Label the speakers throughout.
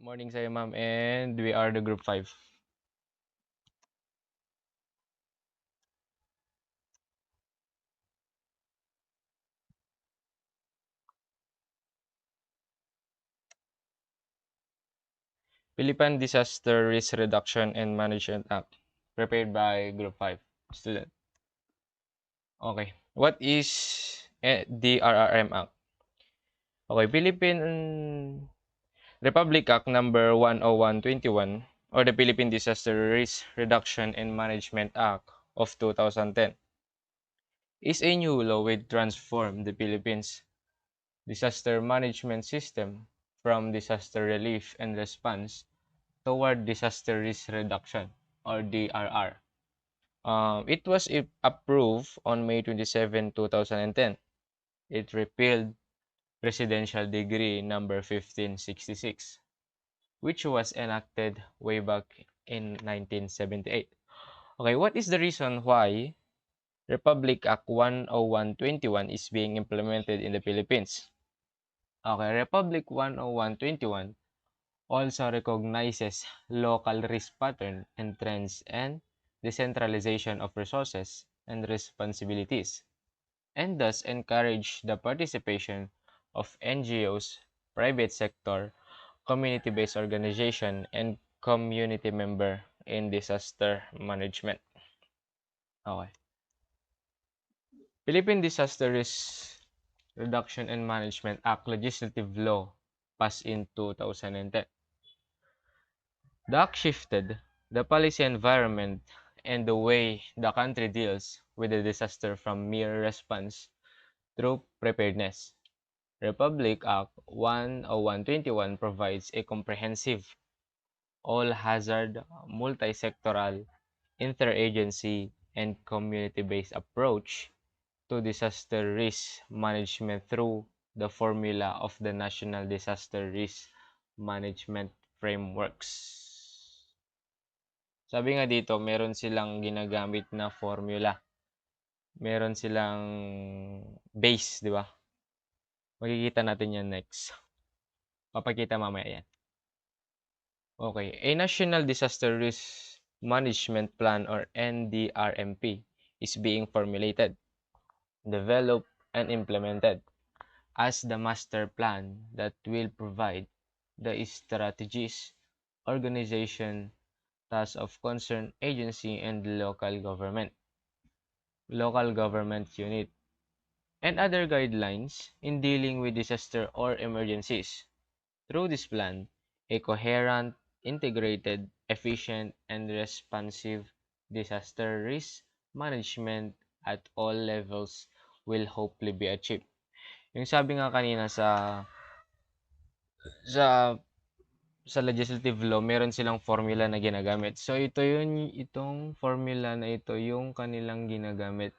Speaker 1: Morning sa'yo, ma'am, and we are the group 5. Philippine Disaster Risk Reduction and Management Act, prepared by group 5 student. Okay, what is the RRM Act? Okay, Philippine Republic Act number 10121 or the Philippine Disaster Risk Reduction and Management Act of 2010 is a new law which transformed the Philippines disaster management system from disaster relief and response toward disaster risk reduction or DRR. It was approved on May 27, 2010. It repealed Presidential Decree number 1566, which was enacted way back in 1978. Okay, what is the reason why Republic Act 10121 is being implemented in the Philippines? Okay, Republic 10121 also recognizes local risk pattern and trends and decentralization of resources and responsibilities, and thus encourage the participation of NGOs, private sector, community-based organization, and community member in disaster management. Okay. Philippine Disaster Risk Reduction and Management Act legislative law passed in 2010. The act shifted the policy environment and the way the country deals with a disaster from mere response through preparedness. Republic Act 10121 provides a comprehensive, all-hazard, multi-sectoral, interagency, and community-based approach to disaster risk management through the formula of the National Disaster Risk Management Frameworks. Sabi nga dito, meron silang ginagamit na formula. Meron silang base, di ba? Makikita natin yan next. Papakita mamaya yan. Okay. A National Disaster Risk Management Plan or NDRMP is being formulated, developed, and implemented as the master plan that will provide the strategies, organization, tasks of concerned agency and local government unit, and other guidelines in dealing with disaster or emergencies. Through this plan, a coherent, integrated, efficient, and responsive disaster risk management at all levels will hopefully be achieved. Yung sabi nga kanina sa sa legislative law, meron silang formula na ginagamit. So itong formula na ito yung kanilang ginagamit.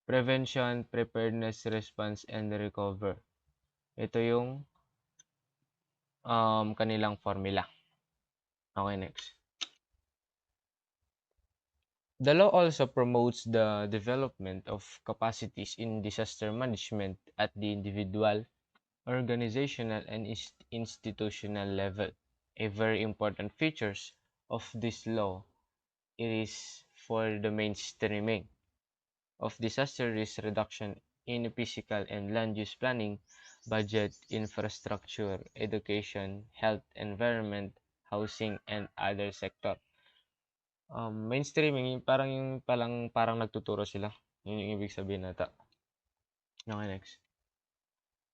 Speaker 1: Prevention, preparedness, response, and recover. Ito yung kanilang formula. Okay, next. The law also promotes the development of capacities in disaster management at the individual, organizational, and institutional level. A very important features of this law is for the mainstreaming of disaster risk reduction in physical and land use planning, budget, infrastructure, education, health, environment, housing, and other sector. Mainstreaming, parang nagtuturo sila. Yun yung ibig sabihin nata. Okay, next.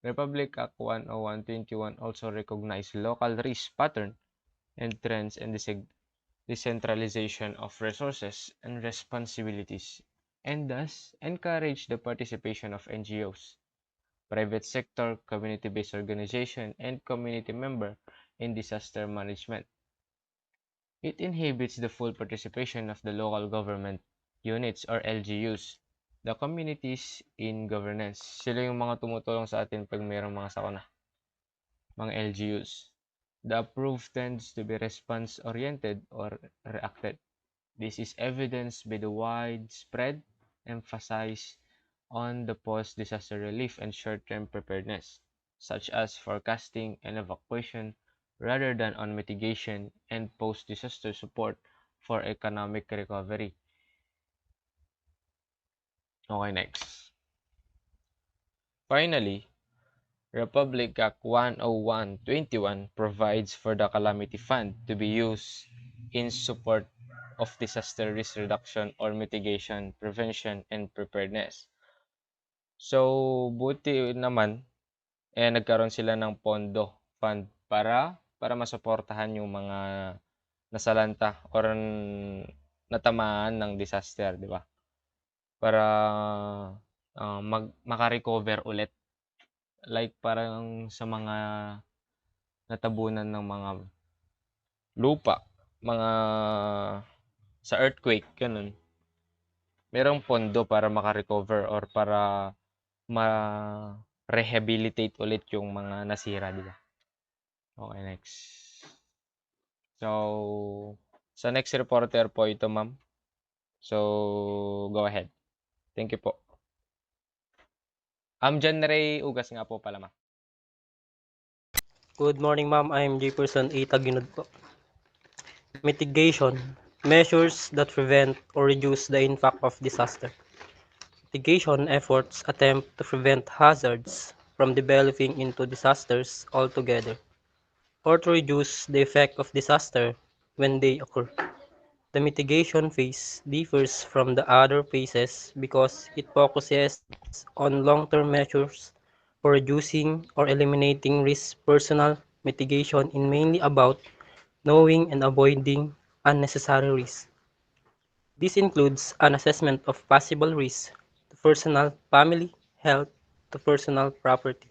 Speaker 1: Republic Act 10121 also recognize local risk pattern and trends and decentralization of resources and responsibilities, and thus encourage the participation of NGOs, private sector, community-based organization, and community member in disaster management. It inhibits the full participation of the local government units or LGUs, the communities in governance. Sila yung mga tumutulong sa atin pag mayroong mga sakuna, mga LGUs. The approach tends to be response-oriented or reacted. This is evidenced by the widespread emphasis on the post-disaster relief and short-term preparedness. such as forecasting and evacuation, rather than on mitigation and post-disaster support for economic recovery. Okay, next. Finally, Republic Act 101/21 provides for the Calamity Fund to be used in support of disaster risk reduction or mitigation, prevention, and preparedness. So, buti naman, nagkaroon sila ng pondo fund para masuportahan yung mga nasalanta or natamaan ng disaster, di ba? Para makarecover ulit. Like parang sa mga natabunan ng mga lupa, mga sa earthquake, ganun. Merong pondo para makarecover or para ma-rehabilitate ulit yung mga nasira, di ba? Okay, next. So, sa next reporter po ito, ma'am. So, go ahead. Thank you po. John Ray Ugas nga po pala, ma'am.
Speaker 2: Good morning, ma'am. I'm Jefferson A. Taginod po. Mitigation, measures that prevent or reduce the impact of disaster. Mitigation efforts attempt to prevent hazards from developing into disasters altogether, or to reduce the effect of disaster when they occur. The mitigation phase differs from the other phases because it focuses on long-term measures for reducing or eliminating risk. Personal mitigation is mainly about knowing and avoiding unnecessary risks. This includes an assessment of possible risks to personal, family, health, to personal property.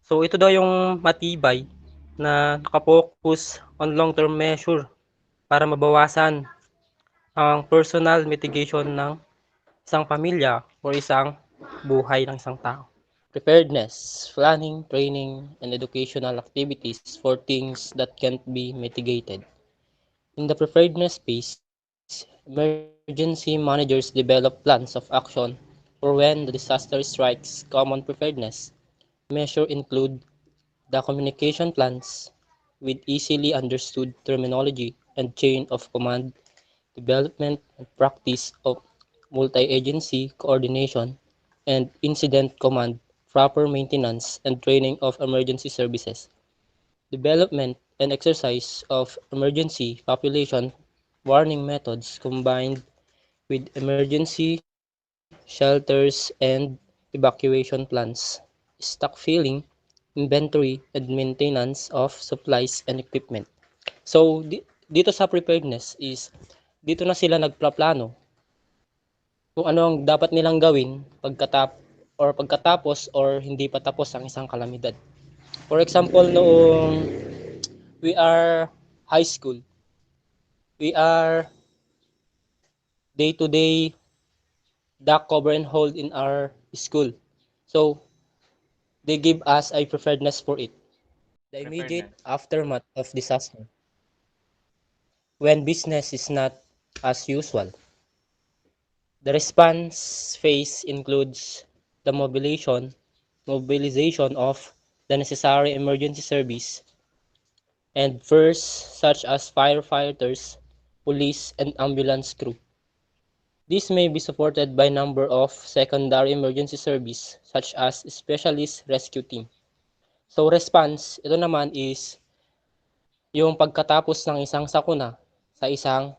Speaker 2: So ito daw yung matibay na nakapokus on long-term measure para mabawasan ang personal mitigation ng isang pamilya o isang buhay ng isang tao. Preparedness, planning, training, and educational activities for things that can't be mitigated. In the preparedness phase, emergency managers develop plans of action for when the disaster strikes. Common preparedness measures include the communication plans with easily understood terminology and chain of command, development and practice of multi-agency coordination and incident command, proper maintenance and training of emergency services, development and exercise of emergency population warning methods combined with emergency shelters and evacuation plans, stock filling, inventory, and maintenance of supplies and equipment. So, dito sa preparedness is, dito na sila nagplaplano kung ano ang dapat nilang gawin pagkatapos or hindi pa tapos ang isang kalamidad. For example, noong we are high school, we are day-to-day duck cover and hold in our school. So, they give us a preparedness for it. The immediate
Speaker 1: Preparedness.
Speaker 2: aftermath of disaster, when business is not as usual. The response phase includes the mobilization of the necessary emergency service and first such as firefighters, police, and ambulance crew. This may be supported by a number of secondary emergency service such as specialist rescue team. So response, ito naman is yung pagkatapos ng isang sakuna sa isang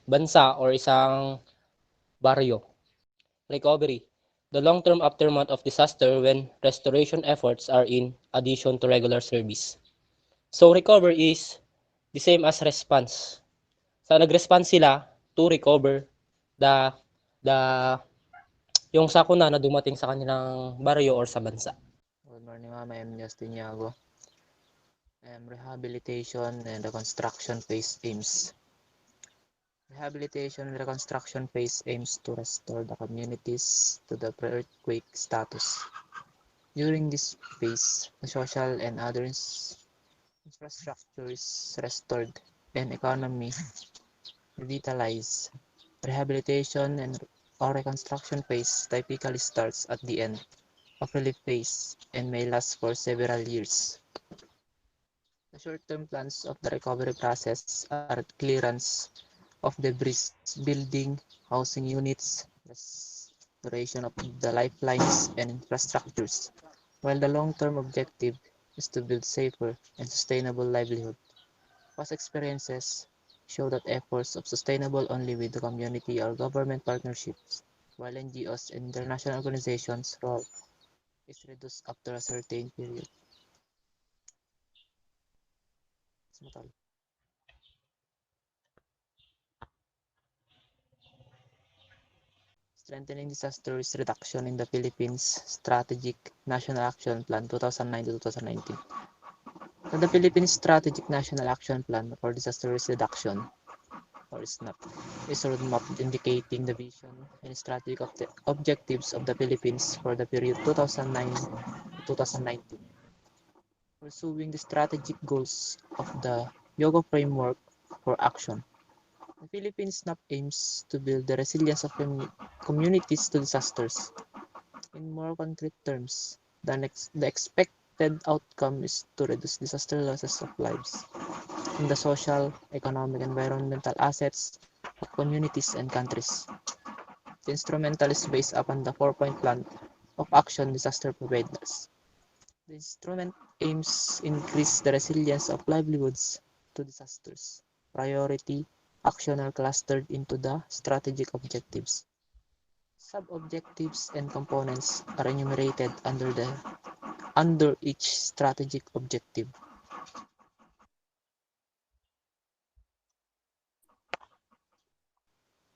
Speaker 2: bansa or isang baryo. Recovery, the long-term aftermath of disaster when restoration efforts are in addition to regular service. So recovery is the same as response. So nag-response sila to recover the the yung sakuna na dumating sa kanilang baryo or sa bansa.
Speaker 3: Good morning, ma'am. I'm Justin Yago. Rehabilitation and reconstruction phase aims. Rehabilitation and reconstruction phase aims to restore the communities to the pre-earthquake status. During this phase, the social and other infrastructure is restored and economy revitalized. Rehabilitation and or reconstruction phase typically starts at the end of relief phase and may last for several years. The short-term plans of the recovery process are clearance of debris, building, housing units, restoration of the lifelines and infrastructures, while the long-term objective is to build safer and sustainable livelihood. Past experiences show that efforts of sustainable only with the community or government partnerships, while NGOs and international organizations' role is reduced after a certain period. Strengthening disaster risk reduction in the Philippines Strategic National Action Plan 2009 to 2019. So the Philippines Strategic National Action Plan for Disaster Risk Reduction, or SNAP, is a roadmap indicating the vision and strategic objectives of the Philippines for the period 2009 to 2019, pursuing the strategic goals of the Yoga Framework for Action. The Philippines SNAP aims to build the resilience of communities to disasters. In more concrete terms, the expected outcome is to reduce disaster losses of lives in the social, economic, and environmental assets of communities and countries. The instrumental is based upon the four-point plan of action disaster preparedness. The instrument aims increase the resilience of livelihoods to disasters. Priority action are clustered into the strategic objectives. Sub-objectives and components are enumerated under each strategic objective.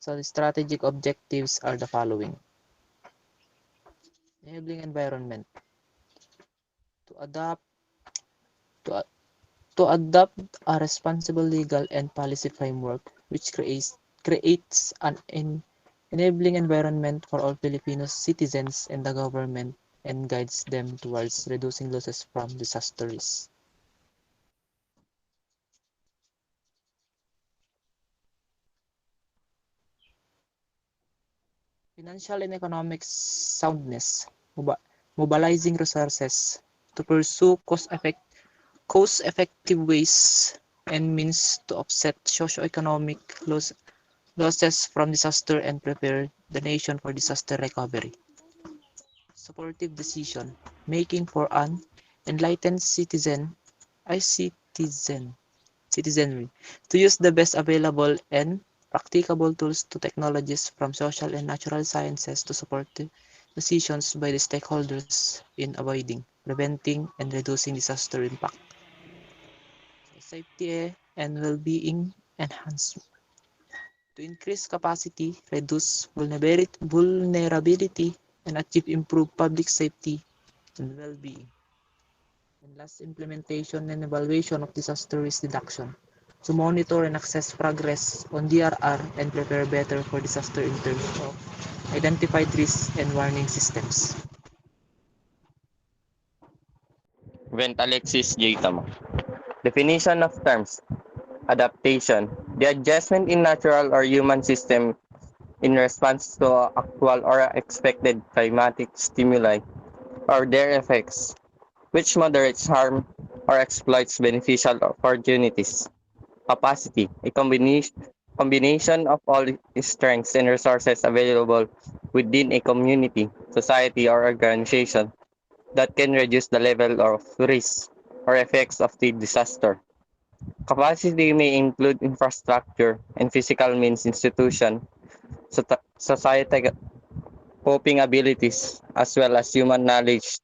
Speaker 3: So the strategic objectives are the following: enabling environment to adapt to, to adopt a responsible legal and policy framework which creates an enabling environment for all Filipino citizens and the government and guides them towards reducing losses from disaster risk. Financial and economic soundness, mobilizing resources to pursue cost-effective ways and means to offset socio-economic losses from disaster and prepare the nation for disaster recovery. Supportive decision making for an enlightened citizenry to use the best available and practicable tools to technologies from social and natural sciences to support the decisions by the stakeholders in avoiding, preventing, and reducing disaster impact. Safety and well-being enhancement to increase capacity, reduce vulnerability, and achieve improved public safety and well-being. And last, implementation and evaluation of disaster risk reduction to monitor and assess progress on DRR and prepare better for disaster in terms of identified risks and warning systems.
Speaker 1: Vent Alexis J. Tamo. Definition of terms. Adaptation. The adjustment in natural or human system in response to actual or expected climatic stimuli or their effects, which moderates harm or exploits beneficial opportunities. Capacity, a combination of all strengths and resources available within a community, society, or organization that can reduce the level of risk or effects of the disaster. Capacity may include infrastructure and physical means institution, society coping abilities, as well as human knowledge,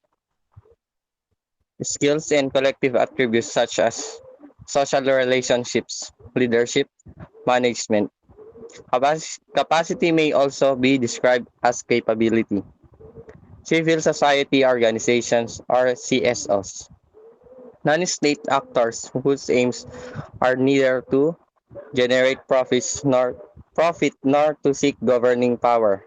Speaker 1: skills, and collective attributes such as social relationships, leadership, management. Capacity may also be described as capability. Civil society organizations or CSOs. Non-state actors whose aims are neither to generate profit nor to seek governing power.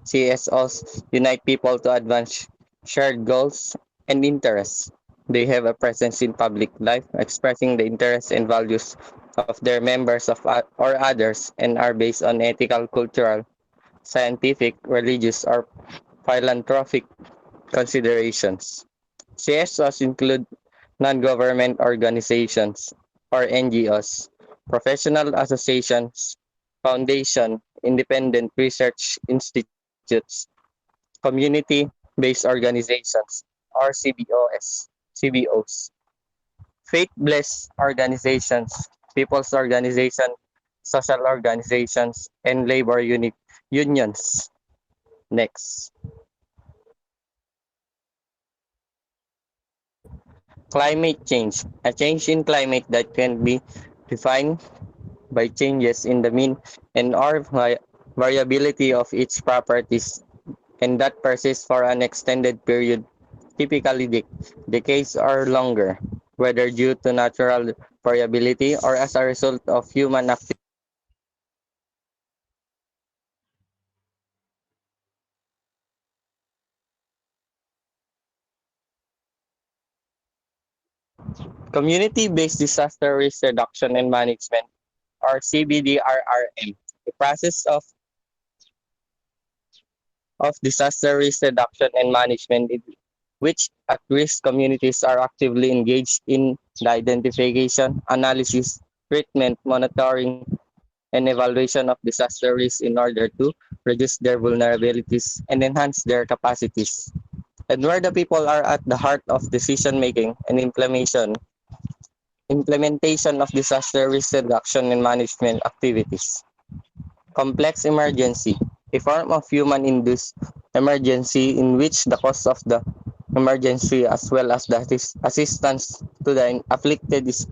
Speaker 1: CSOs unite people to advance shared goals and interests. They have a presence in public life, expressing the interests and values of their members or others, and are based on ethical, cultural, scientific, religious, or philanthropic
Speaker 4: considerations. CSOs include non-government organizations or NGOs, professional associations, foundation, independent research institutes, community-based organizations or CBOs, faith-based organizations, people's organization, social organizations, and labor unions. Next, climate change. A change in climate that can be defined by changes in the mean and or variability of its properties and that persists for an extended period, typically decades or longer, whether due to natural variability or as a result of human activities. Community-based disaster risk reduction and management, or CBDRRM, the process of disaster risk reduction and management in which at-risk communities are actively engaged in the identification, analysis, treatment, monitoring, and evaluation of disaster risk in order to reduce their vulnerabilities and enhance their capacities. And where the people are at the heart of decision making and implementation of disaster risk reduction and management activities. Complex emergency, a form of human-induced emergency in which the cause of the emergency as well as the assistance to the afflicted is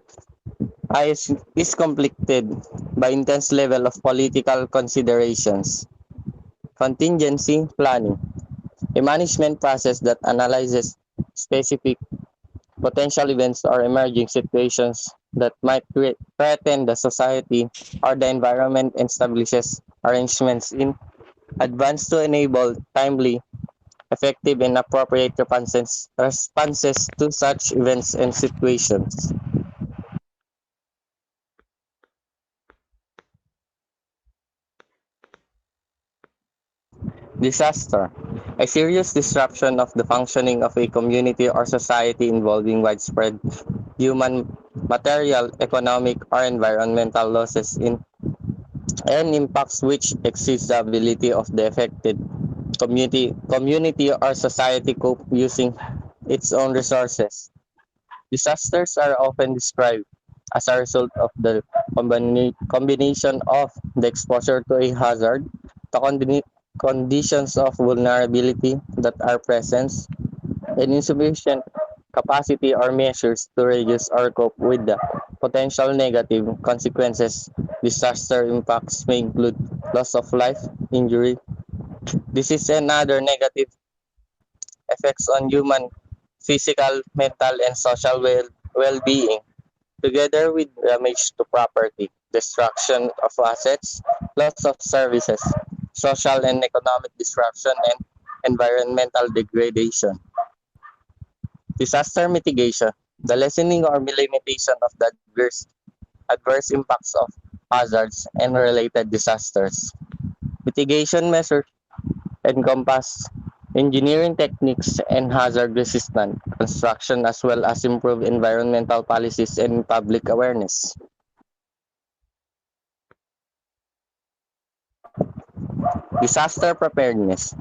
Speaker 4: conflicted by intense level of political considerations. Contingency planning, a management process that analyzes specific potential events or emerging situations that might threaten the society or the environment and establishes arrangements in advance to enable timely, effective, and appropriate responses to such events and situations. Disaster, a serious disruption of the functioning of a community or society involving widespread human, material, economic, or environmental losses in and impacts which exceeds the ability of the affected community or society cope using its own resources. Disasters are often described as a result of the combination of the exposure to a hazard, the conditions of vulnerability that are present, and insufficient capacity or measures to reduce or cope with the potential negative consequences. Disaster impacts may include loss of life, injury, disease, and other negative effects on human physical, mental, and social well-being, together with damage to property, destruction of assets, loss of services, social and economic disruption, and environmental degradation. Disaster mitigation, the lessening or limitation of the adverse impacts of hazards and related disasters. Mitigation measures encompass engineering techniques and hazard resistant construction as well as improve environmental policies and public awareness. Disaster preparedness.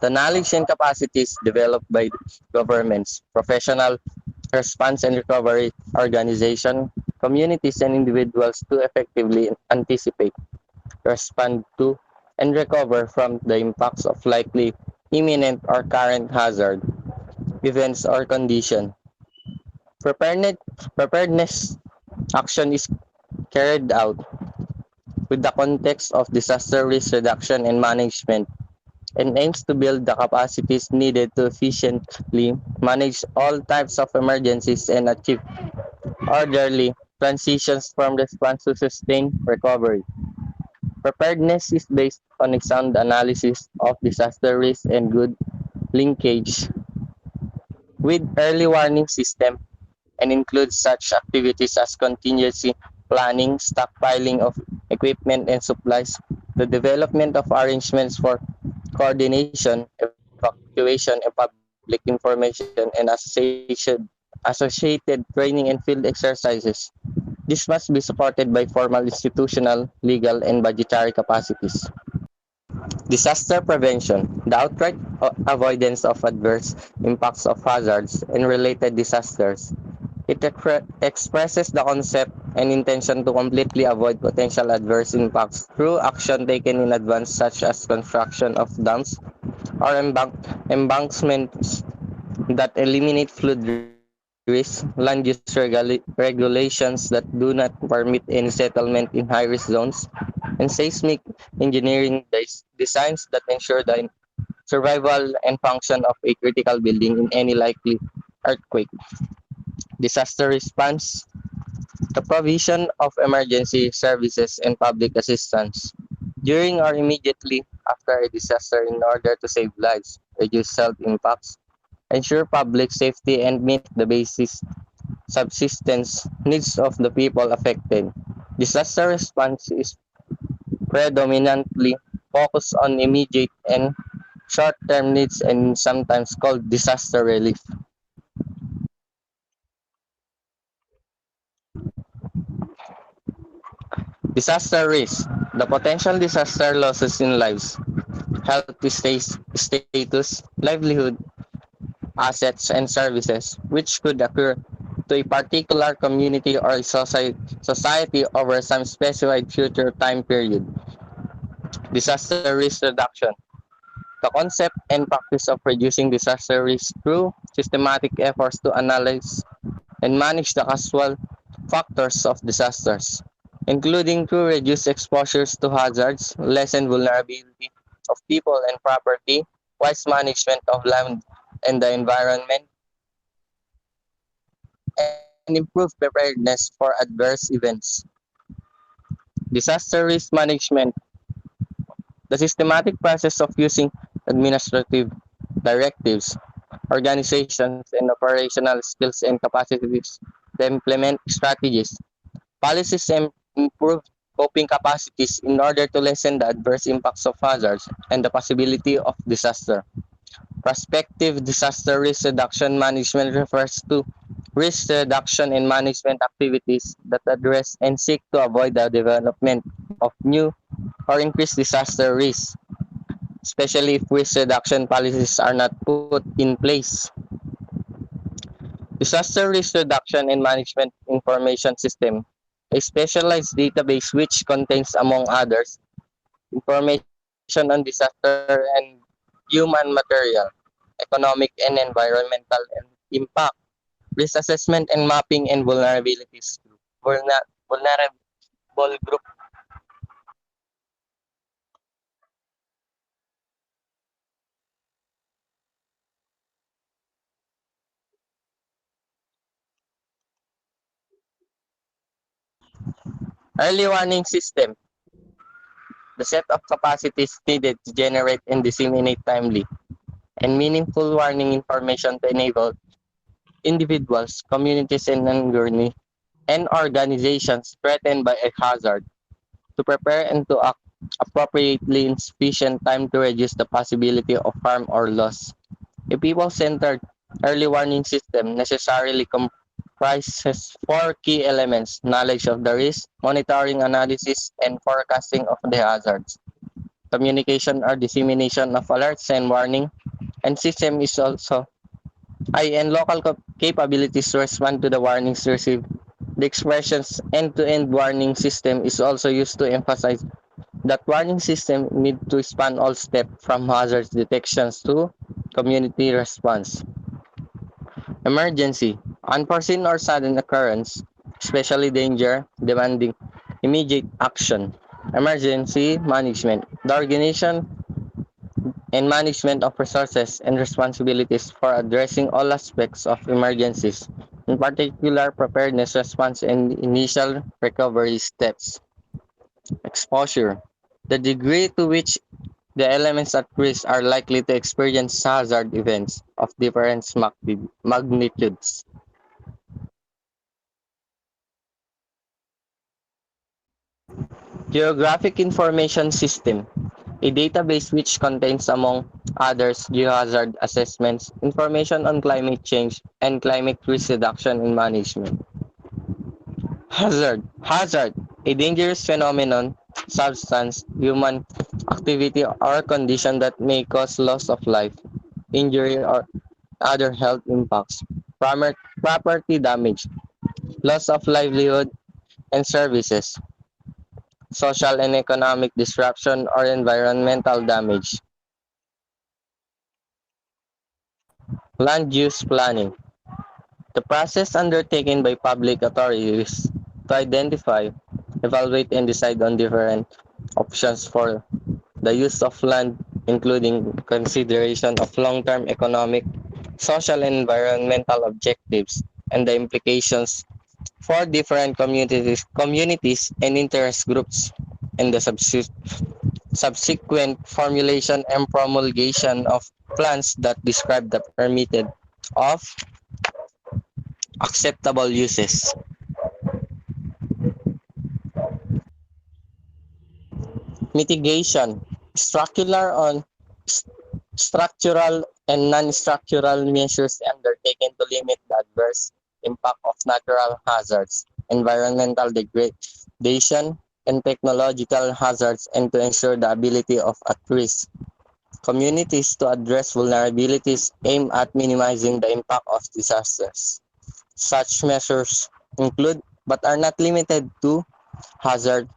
Speaker 4: The knowledge and capacities developed by governments, professional response and recovery organization, communities and individuals to effectively anticipate, respond to, and recover from the impacts of likely imminent or current hazard, events or condition. Preparedness, preparedness action is carried out with the context of disaster risk reduction and management and aims to build the capacities needed to efficiently manage all types of emergencies and achieve orderly transitions from response to sustained recovery. Preparedness is based on a sound analysis of disaster risk and good linkage with early warning system and includes such activities as contingency planning, stockpiling of equipment and supplies, the development of arrangements for coordination, evacuation, and public public information, and associated training and field exercises. This must be supported by formal institutional, legal, and budgetary capacities. Disaster prevention, the outright avoidance of adverse impacts of hazards and related disasters. It expresses the concept and intention to completely avoid potential adverse impacts through action taken in advance, such as construction of dams or embankments that eliminate flood risk, land use regulations that do not permit any settlement in high-risk zones, and seismic engineering designs that ensure the survival and function of a critical building in any likely earthquake. Disaster response, the provision of emergency services and public assistance during or immediately after a disaster in order to save lives, reduce health impacts, ensure public safety, and meet the basic subsistence needs of the people affected. Disaster response is predominantly focused on immediate and short-term needs and sometimes called disaster relief. Disaster risk, the potential disaster losses in lives, health status, livelihood, assets, and services, which could occur to a particular community or society over some specified future time period. Disaster risk reduction, the concept and practice of reducing disaster risk through systematic efforts to analyze and manage the causal factors of disasters, including through reduced exposures to hazards, lessen vulnerability of people and property, wise management of land and the environment, and improve preparedness for adverse events. Disaster risk management, the systematic process of using administrative directives, organizations, and operational skills and capacities to implement strategies, policies, and improve coping capacities in order to lessen the adverse impacts of hazards and the possibility of disaster. Prospective disaster risk reduction management refers to risk reduction and management activities that address and seek to avoid the development of new or increased disaster risks, especially if risk reduction policies are not put in place. Disaster risk reduction and management information system, a specialized database which contains, among others, information on disaster and human material, economic and environmental and impact, risk assessment and mapping and vulnerabilities group, vulnerable group, early warning system, the set of capacities needed to generate and disseminate timely and meaningful warning information to enable individuals, communities, and organizations threatened by a hazard to prepare and to act appropriately in sufficient time to reduce the possibility of harm or loss. A people-centered early warning system necessarily comprises four key elements: knowledge of the risk, monitoring, analysis, and forecasting of the hazards, communication or dissemination of alerts and warning, and system is also and local capabilities to respond to the warnings received. The expressions end-to-end warning system is also used to emphasize that warning system need to span all steps from hazard detections to community response. Emergency, unforeseen or sudden occurrence, especially danger demanding immediate action. Emergency management, the organization and management of resources and responsibilities for addressing all aspects of emergencies, in particular preparedness response and initial recovery steps. Exposure, the degree to which the elements at risk are likely to experience hazard events of different magnitudes. Geographic Information System, a database which contains, among others, geohazard assessments, information on climate change, and climate risk reduction and management. Hazard, a dangerous phenomenon, substance, human activity, or condition that may cause loss of life, injury, or other health impacts. Property damage, loss of livelihood and services, social and economic disruption, or environmental damage. Land use planning, the process undertaken by public authorities to identify, evaluate, and decide on different options for the use of land, including consideration of long-term economic, social, and environmental objectives, and the implications for different communities and interest groups, and the subsequent formulation and promulgation of plans that describe the permitted of acceptable uses. Mitigation, structural on structural and non-structural measures undertaken to limit the adverse impact of natural hazards, environmental degradation, and technological hazards, and to ensure the ability of at-risk communities to address vulnerabilities aimed at minimizing the impact of disasters. Such measures include, but are not limited to, hazard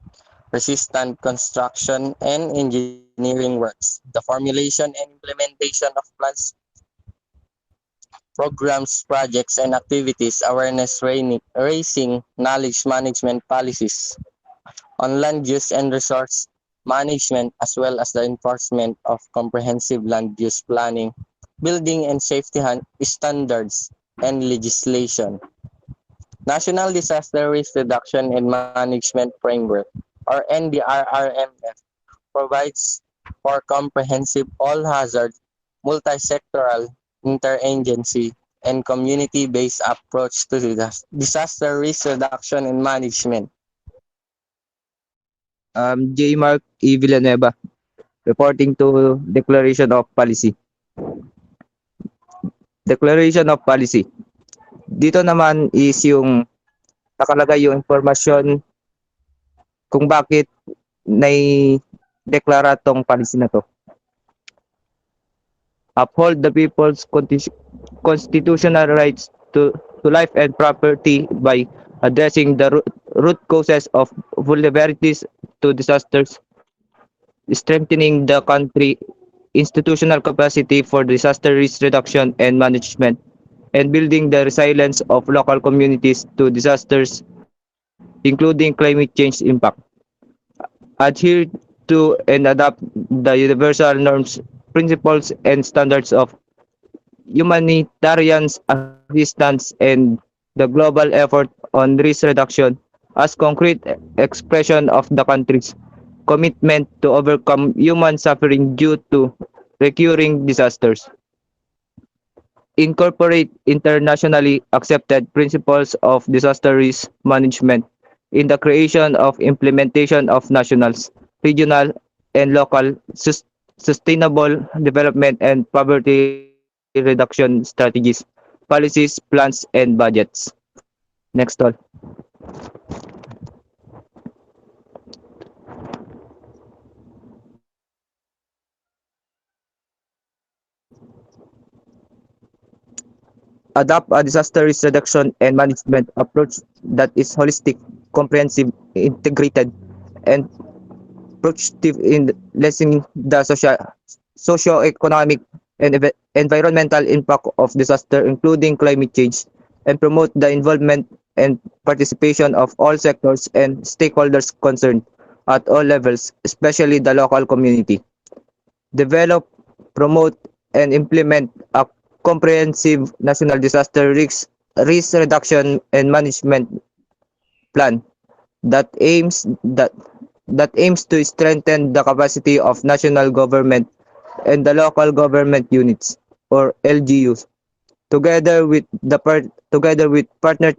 Speaker 4: resistant construction and engineering works, the formulation and implementation of plans, programs, projects, and activities, awareness raising, knowledge management policies on land use and resource management, as well as the enforcement of comprehensive land use planning, building and safety standards, and legislation. National Disaster Risk Reduction and Management Framework, or NDRRMF, provides for comprehensive all-hazard, multi-sectoral, interagency, and community-based approach to disaster risk reduction and management.
Speaker 5: J. Mark E. Villanueva, reporting to Declaration of Policy. Declaration of Policy. Dito naman is yung nakalagay yung informasyon kung bakit deklara tong policy na to. Uphold the people's constitutional rights to life and property by addressing the root causes of vulnerabilities to disasters, strengthening the country institutional capacity for disaster risk reduction and management, and building the resilience of local communities to disasters, including climate change impact. Adhere to and adopt the universal norms, principles, and standards of humanitarian assistance and the global effort on risk reduction as concrete expression of the country's commitment to overcome human suffering due to recurring disasters. Incorporate internationally accepted principles of disaster risk management in the creation of implementation of national, regional, and local sustainable development and poverty reduction strategies, policies, plans, and budgets. Next all. Adopt a disaster risk reduction and management approach that is holistic, comprehensive, integrated, and proactive in lessening the socio-economic and environmental impact of disaster, including climate change, and promote the involvement and participation of all sectors and stakeholders concerned at all levels, especially the local community. Develop, promote, and implement a comprehensive national disaster risk reduction and management plan that aims to strengthen the capacity of national government and the local government units or LGUs together with partner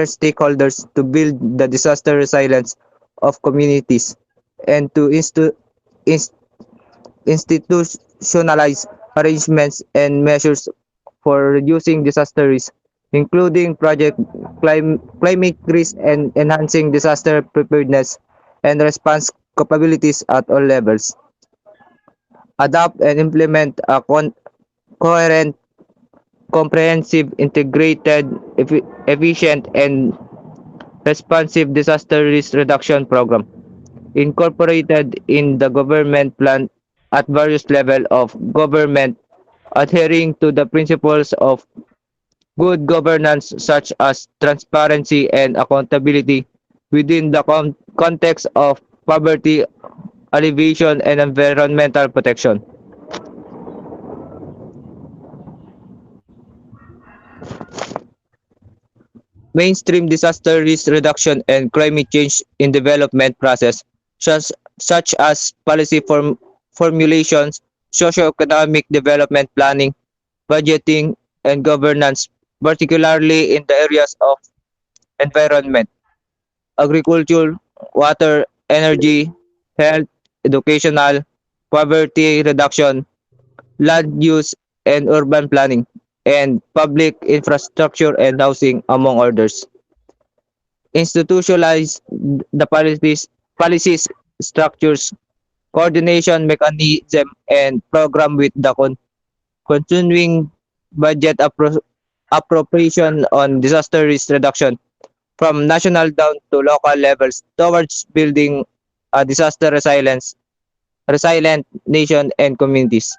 Speaker 5: stakeholders to build the disaster resilience of communities and to institute institutionalized arrangements and measures for reducing disaster risk, including project climate risk and enhancing disaster preparedness and response capabilities at all levels. Adopt and implement a coherent, comprehensive, integrated, efficient, and responsive disaster risk reduction program incorporated in the government plan at various levels of government, adhering to the principles of good governance such as transparency and accountability within the context of poverty alleviation and environmental protection. Mainstream disaster risk reduction and climate change in development process, such as policy formulations, socio-economic development planning, budgeting, and governance, particularly in the areas of environment, agriculture, water, energy, health, educational, poverty reduction, land use and urban planning, and public infrastructure and housing, among others. Institutionalize the policies, structures, coordination mechanism, and program with the continuing budget appropriation on disaster risk reduction from national down to local levels towards building a disaster resilient nation and communities.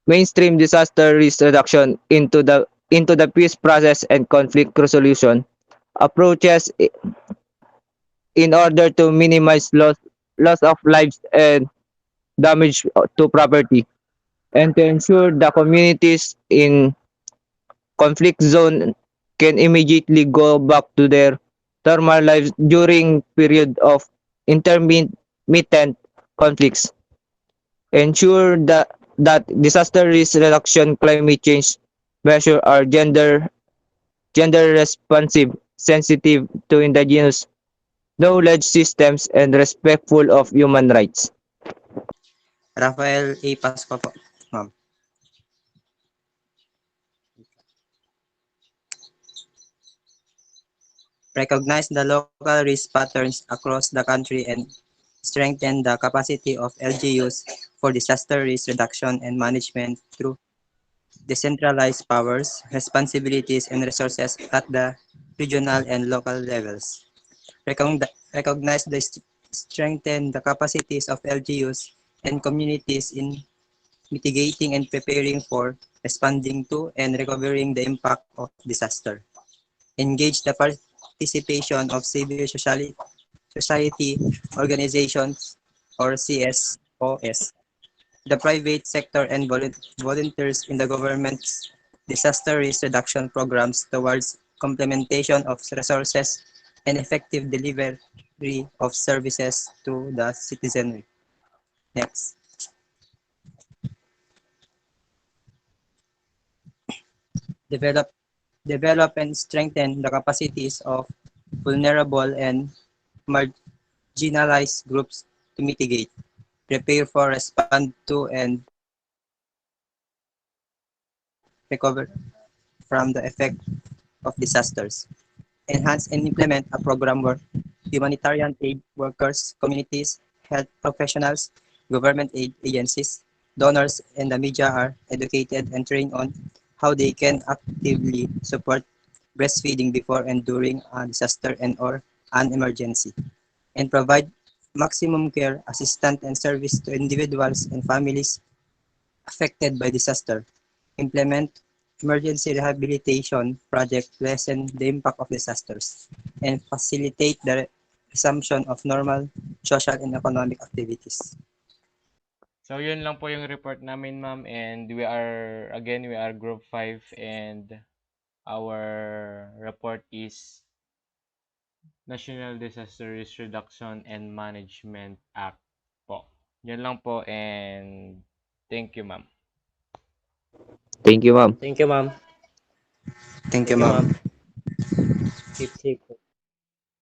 Speaker 5: Mainstream disaster risk reduction into the peace process and conflict resolution approaches in order to minimize loss of lives and damage to property and to ensure the communities in conflict zone can immediately go back to their normal lives during period of intermittent conflicts. Ensure that disaster risk reduction climate change measures are gender responsive, sensitive to indigenous knowledge systems and respectful of human rights.
Speaker 2: Rafael A. Pasco po, ma'am. Recognize the local risk patterns across the country and strengthen the capacity of LGUs for disaster risk reduction and management through decentralized powers, responsibilities, and resources at the regional and local levels. Recognize the strengthen the capacities of LGUs and communities in mitigating and preparing for, responding to, and recovering the impact of disaster. Engage the participation of civil society organizations or CSOS, the private sector and volunteers in the government's disaster risk reduction programs towards complementation of resources and effective delivery of services to the citizenry. Next. Develop, develop and strengthen the capacities of vulnerable and marginalized groups to mitigate, prepare for, respond to, and recover from the effect of disasters. Enhance and implement a program where humanitarian aid workers, communities, health professionals, government aid agencies, donors, and the media are educated and trained on how they can actively support breastfeeding before and during a disaster and or an emergency, and provide maximum care, assistance, and service to individuals and families affected by disaster. Implement emergency rehabilitation project lessen the impact of disasters and facilitate the resumption of normal social and economic activities.
Speaker 1: So, yun lang po yung report namin, ma'am. And we are Group 5 and our report is National Disaster Risk Reduction and Management Act po. Yun lang po and thank you, ma'am.
Speaker 5: Thank you, ma'am.
Speaker 2: Thank you, ma'am.
Speaker 3: Thank
Speaker 2: Thank
Speaker 3: you,
Speaker 2: you,
Speaker 3: ma'am.
Speaker 2: ma'am. Keep safe.